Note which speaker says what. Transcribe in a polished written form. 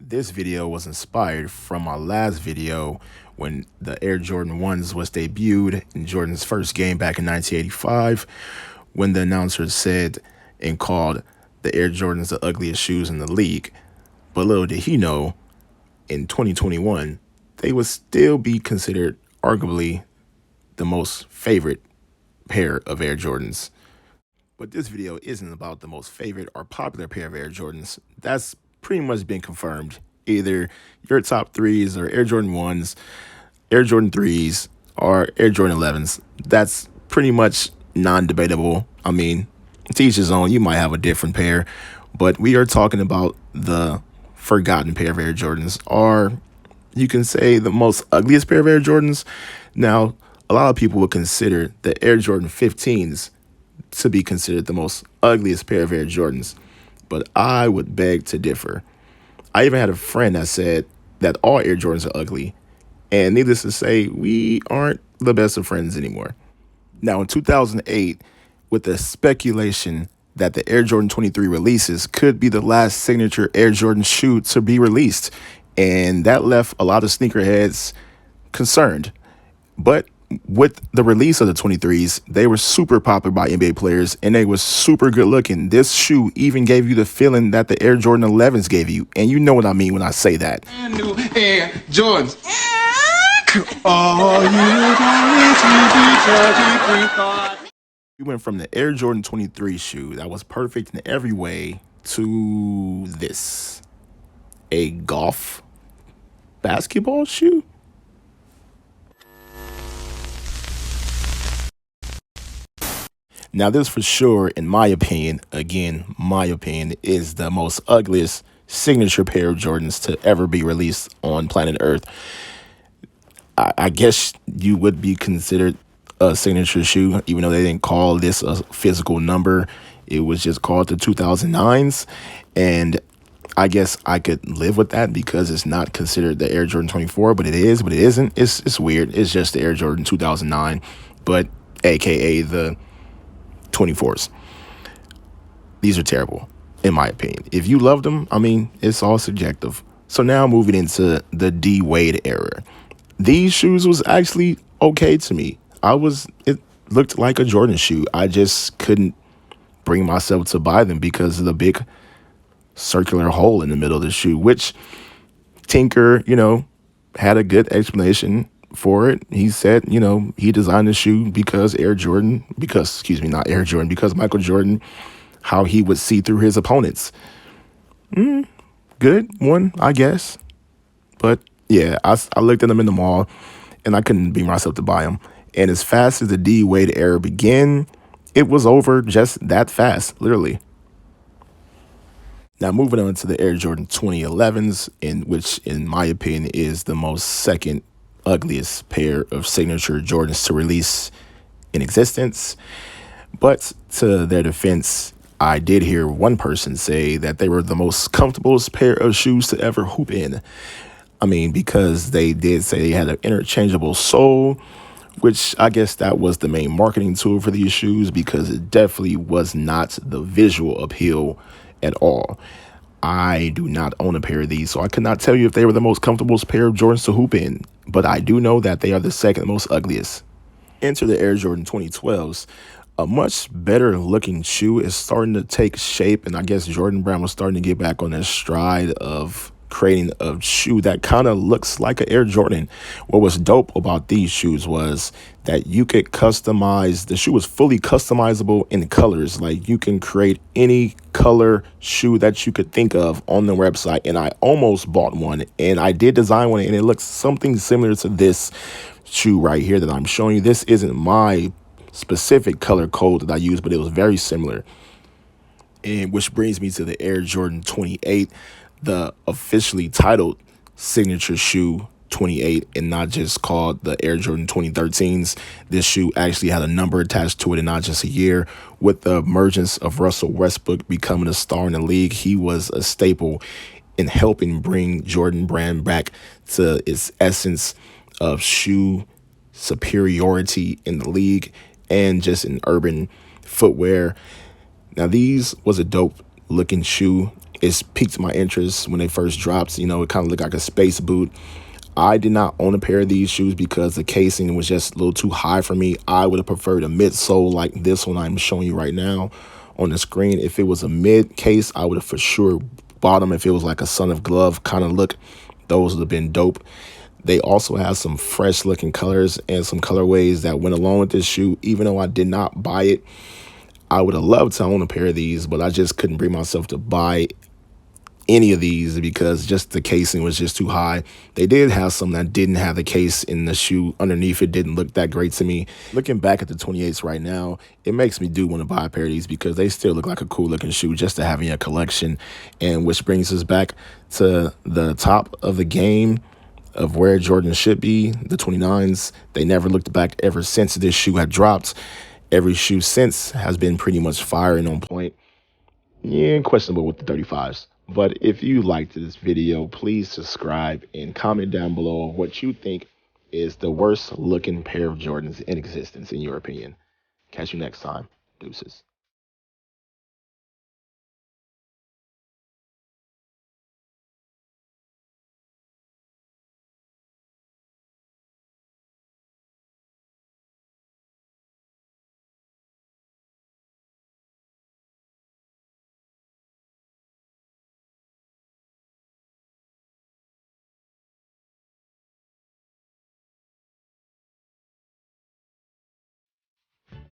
Speaker 1: This video was inspired from my last video when the Air Jordan 1s was debuted in Jordan's first game back in 1985, when the announcer said and called the Air Jordans the ugliest shoes in the league. But little did he know, in 2021, they would still be considered arguably the most favorite pair of Air Jordans. But this video isn't about the most favorite or popular pair of Air Jordans. That's pretty much been confirmed. Either your top threes or Air Jordan 1s, Air Jordan 3s, or Air Jordan 11s. That's pretty much non-debatable. I mean, to each his own. You might have a different pair, but we are talking about the forgotten pair of Air Jordans, or you can say the most ugliest pair of Air Jordans. Now, a lot of people would consider the Air Jordan 15s to be considered the most ugliest pair of Air Jordans, but I would beg to differ. I even had a friend that said that all Air Jordans are ugly, and needless to say, we aren't the best of friends anymore. Now, in 2008, with the speculation that the Air Jordan 23 releases could be the last signature Air Jordan shoe to be released, and that left a lot of sneakerheads concerned. But with the release of the 23s, they were super popular by NBA players, and they were super good looking. This shoe even gave you the feeling that the Air Jordan 11s gave you, and you know what I mean when I say that.
Speaker 2: Brand new Air Jordans. All you got is
Speaker 1: We went from the Air Jordan 23 shoe that was perfect in every way to this, a golf basketball shoe. Now, this for sure, in my opinion, is the most ugliest signature pair of Jordans to ever be released on planet Earth. I guess you would be considered a signature shoe, even though they didn't call this a physical number. It was just called the 2009s. And I guess I could live with that because it's not considered the Air Jordan 24, but it is, but it isn't. It's weird. It's just the Air Jordan 2009, but AKA the 24s. These are terrible, in my opinion. If you love them, I mean, it's all subjective. So now moving into the D Wade era. These shoes was actually okay to me. It looked like a Jordan shoe. I just couldn't bring myself to buy them because of the big circular hole in the middle of the shoe, which Tinker, had a good explanation for it. He said, he designed the shoe because Michael Jordan, how he would see through his opponents. Good one, I guess. But yeah, I looked at them in the mall and I couldn't bring myself to buy them. And as fast as the D Wade era began, it was over just that fast, literally. Now, moving on to the Air Jordan 2011s, which, in my opinion, is the most second ugliest pair of signature Jordans to release in existence. But to their defense, I did hear one person say that they were the most comfortablest pair of shoes to ever hoop in. I mean, because they did say they had an interchangeable sole, which I guess that was the main marketing tool for these shoes, because it definitely was not the visual appeal at all. I do not own a pair of these, so I could not tell you if they were the most comfortable pair of Jordans to hoop in, but I do know that they are the second most ugliest. Enter the Air Jordan 2012s. A much better looking shoe is starting to take shape, and I guess Jordan Brand was starting to get back on that stride of creating a shoe that kind of looks like an Air Jordan. What was dope about these shoes was that you could customize, the shoe was fully customizable in colors. Like, you can create any color shoe that you could think of on the website, and I almost bought one, and I did design one, and it looks something similar to this shoe right here that I'm showing you. This isn't my specific color code that I use, but it was very similar. And which brings me to the Air Jordan 28, the officially titled signature shoe 28, and not just called the Air Jordan 2013s. This shoe actually had a number attached to it and not just a year. With the emergence of Russell Westbrook becoming a star in the league, he was a staple in helping bring Jordan Brand back to its essence of shoe superiority in the league and just in urban footwear. Now, these was a dope looking shoe. It's piqued my interest when they first dropped. It kind of looked like a space boot. I did not own a pair of these shoes because the casing was just a little too high for me. I would have preferred a midsole like this one I'm showing you right now on the screen. If it was a mid case, I would have for sure bought them. If it was like a son of glove kind of look, those would have been dope. They also have some fresh looking colors and some colorways that went along with this shoe. Even though I did not buy it, I would have loved to own a pair of these, but I just couldn't bring myself to buy any of these because just the casing was just too high. They did have some that didn't have the case in the shoe underneath. It didn't look that great to me. Looking back at the 28s right now, it makes me do want to buy a pair of these because they still look like a cool looking shoe just to have in a collection. And which brings us back to the top of the game of where Jordan should be, the 29s. They never looked back ever since this shoe had dropped. Every shoe since has been pretty much fire and on point. Yeah, questionable with the 35s. But if you liked this video, please subscribe and comment down below what you think is the worst looking pair of Jordans in existence, in your opinion. Catch you next time. Deuces.